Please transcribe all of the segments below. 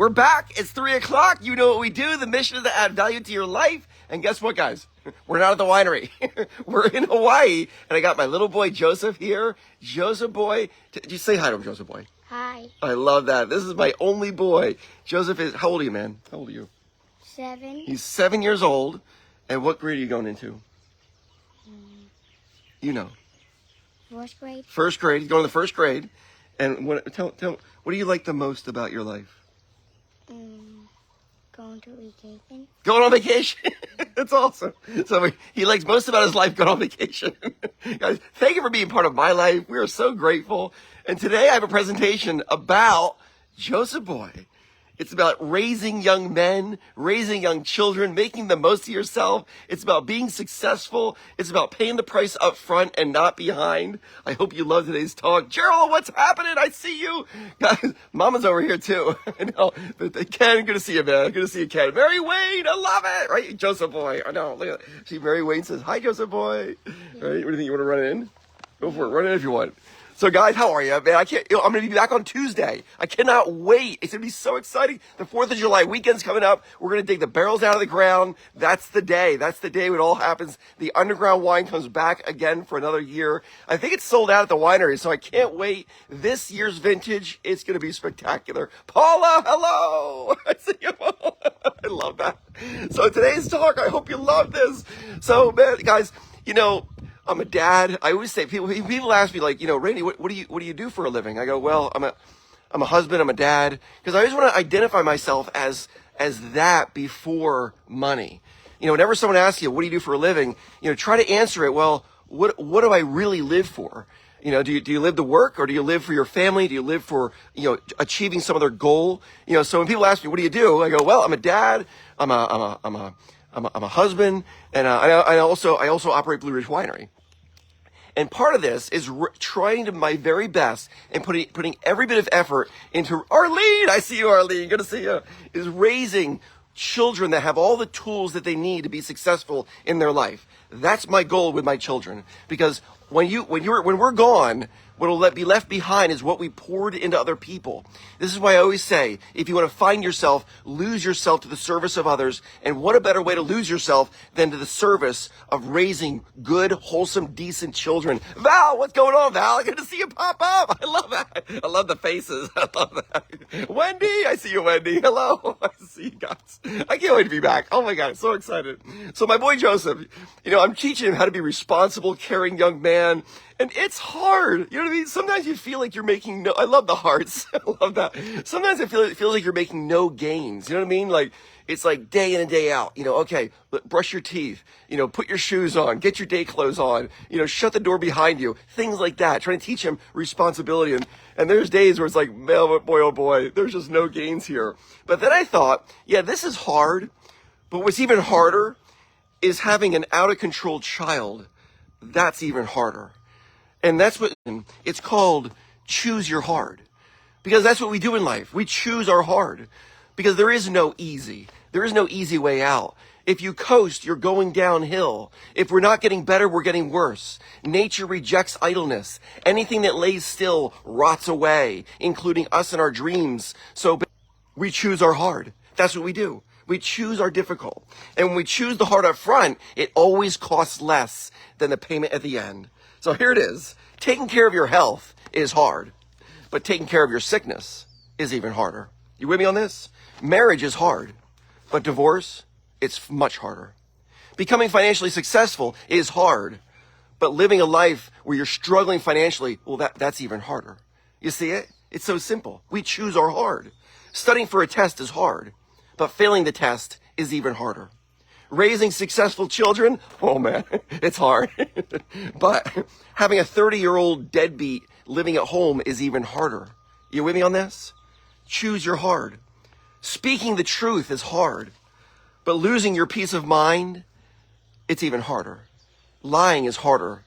We're back. It's 3 o'clock. You know what we do. The mission is to add value to your life. And guess what, guys? We're not at the winery. We're in Hawaii. And I got my little boy, Joseph, here. Joseph boy. Did you say hi to him, Joseph boy? Hi. I love that. This is my only boy. Joseph is, how old are you, man? How old are you? 7. He's 7 years old. And what grade are you going into? You know. 4th grade. First grade. He's going to the first grade. And tell what do you like the most about your life? Going to vacation. Going on vacation. That's awesome. So he likes most about his life going on vacation. Guys, thank you for being part of my life. We are so grateful. And today I have a presentation about Joseph Boy. It's about raising young men, raising young children, making the most of yourself. It's about being successful. It's about paying the price up front and not behind. I hope you love today's talk. Gerald, what's happening? I see you. Guys, Mama's over here too. I know. Ken, good to see you, man. Good to see you, Ken. Mary Wayne, I love it. Right? Joseph Boy. I know. Look at that. See, Mary Wayne says, hi, Joseph Boy. Right? What do you think? You want to run in? Go for it. Run in if you want. So guys, how are you? Man, I'm going to be back on Tuesday. I cannot wait. It's going to be so exciting. The 4th of July weekend's coming up. We're going to dig the barrels out of the ground. That's the day. That's the day when it all happens. The underground wine comes back again for another year. I think it's sold out at the winery, so I can't wait. This year's vintage, it's going to be spectacular. Paula, hello. I see you. I love that. So today's talk, I hope you love this. So, man, guys, you know, I'm a dad. I always say, people ask me, like, you know, Randy, what do you do for a living? I go, well, I'm a husband, I'm a dad, because I always want to identify myself as that before money. You know, whenever someone asks you, what do you do for a living? You know, try to answer it, well, what do I really live for? You know, do you live to work, or do you live for your family? Do you live for, you know, achieving some other goal? You know, so when people ask me, what do you do? I go, well, I'm a dad, I'm a husband, and I also operate Blue Ridge Winery. And part of this is trying to my very best and putting every bit of effort into Arlene. I see you, Arlene. Good to see you. Is raising children that have all the tools that they need to be successful in their life. That's my goal with my children. Because when we're gone, what'll be left behind is what we poured into other people. This is why I always say, if you want to find yourself, lose yourself to the service of others. And what a better way to lose yourself than to the service of raising good, wholesome, decent children. Val, what's going on, Val? Good to see you pop up. I love that. I love the faces. I love that. Wendy, I see you, Wendy. Hello. I see you guys. I can't wait to be back. Oh my God, I'm so excited. So my boy Joseph, you know, I'm teaching him how to be responsible, caring young man. And it's hard. You know what I mean? Sometimes you feel like you're making I love the hearts. I love that. Sometimes it feels like you're making no gains. You know what I mean? Like, it's like day in and day out. You know, okay, brush your teeth. You know, put your shoes on. Get your day clothes on. You know, shut the door behind you. Things like that. Trying to teach him responsibility. And there's days where it's like, man, boy, oh boy, there's just no gains here. But then I thought, yeah, this is hard. But what's even harder is having an out-of-control child. That's even harder. And that's what it's called, choose your hard. Because that's what we do in life. We choose our hard. Because there is no easy. There is no easy way out. If you coast, you're going downhill. If we're not getting better, we're getting worse. Nature rejects idleness. Anything that lays still rots away, including us and our dreams. So we choose our hard. That's what we do. We choose our difficult. And when we choose the hard up front, it always costs less than the payment at the end. So here it is. Taking care of your health is hard, but taking care of your sickness is even harder. You with me on this? Marriage is hard, but divorce, it's much harder. Becoming financially successful is hard, but living a life where you're struggling financially, well, that's even harder. You see it? It's so simple. We choose our hard. Studying for a test is hard, but failing the test is even harder. Raising successful children, oh man, it's hard. But having a 30-year-old deadbeat living at home is even harder. You with me on this? Choose your hard. Speaking the truth is hard, but losing your peace of mind, it's even harder. Lying is harder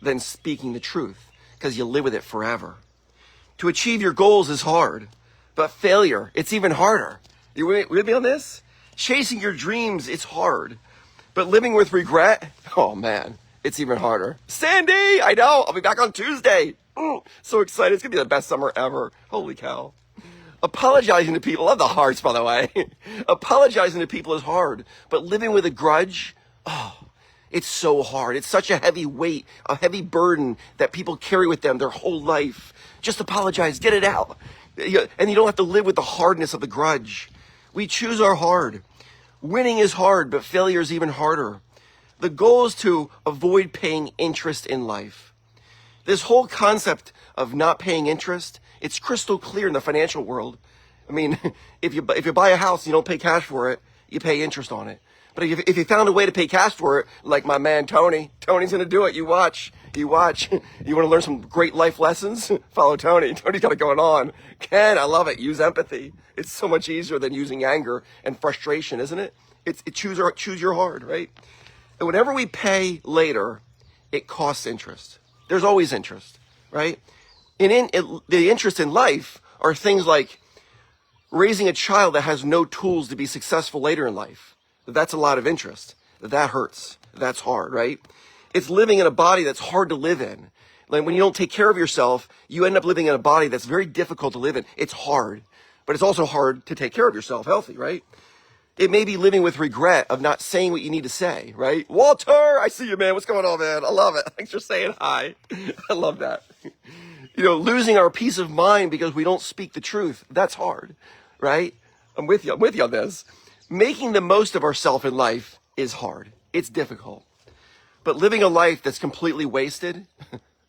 than speaking the truth because you live with it forever. To achieve your goals is hard, but failure, it's even harder. You with me on this? Chasing your dreams, it's hard. But living with regret, oh man, it's even harder. Sandy, I know, I'll be back on Tuesday. So excited. It's going to be the best summer ever. Holy cow. Apologizing to people, love the hearts, by the way. Apologizing to people is hard, but living with a grudge, oh, it's so hard. It's such a heavy weight, a heavy burden that people carry with them their whole life. Just apologize, get it out. And you don't have to live with the hardness of the grudge. We choose our hard. Winning is hard, but failure is even harder. The goal is to avoid paying interest in life. This whole concept of not paying interest, it's crystal clear in the financial world. I mean, if you buy a house and you don't pay cash for it, you pay interest on it. But if you found a way to pay cash for it, like my man Tony's going to do it. You watch. You want to learn some great life lessons? Follow Tony. Tony's got it going on. Ken, I love it. Use empathy. It's so much easier than using anger and frustration, isn't it? Choose your hard, right? And whenever we pay later, it costs interest. There's always interest, right? The interest in life are things like raising a child that has no tools to be successful later in life. That's a lot of interest. That hurts. That's hard, right? It's living in a body that's hard to live in. Like when you don't take care of yourself, you end up living in a body that's very difficult to live in. It's hard, but it's also hard to take care of yourself healthy, right? It may be living with regret of not saying what you need to say, right? Walter, I see you, man. What's going on, man? I love it. Thanks for saying hi. I love that. Losing our peace of mind because we don't speak the truth. That's hard, right? I'm with you on this. Making the most of ourselves in life is hard. It's difficult. But living a life that's completely wasted,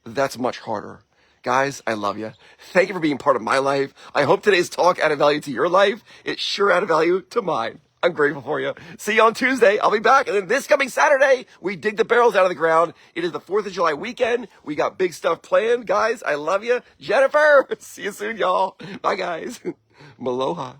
that's much harder. Guys, I love you. Thank you for being part of my life. I hope today's talk added value to your life. It sure added value to mine. I'm grateful for you. See you on Tuesday. I'll be back. And then this coming Saturday, we dig the barrels out of the ground. It is the 4th of July weekend. We got big stuff planned. Guys, I love you. Jennifer, see you soon, y'all. Bye, guys. Maloha.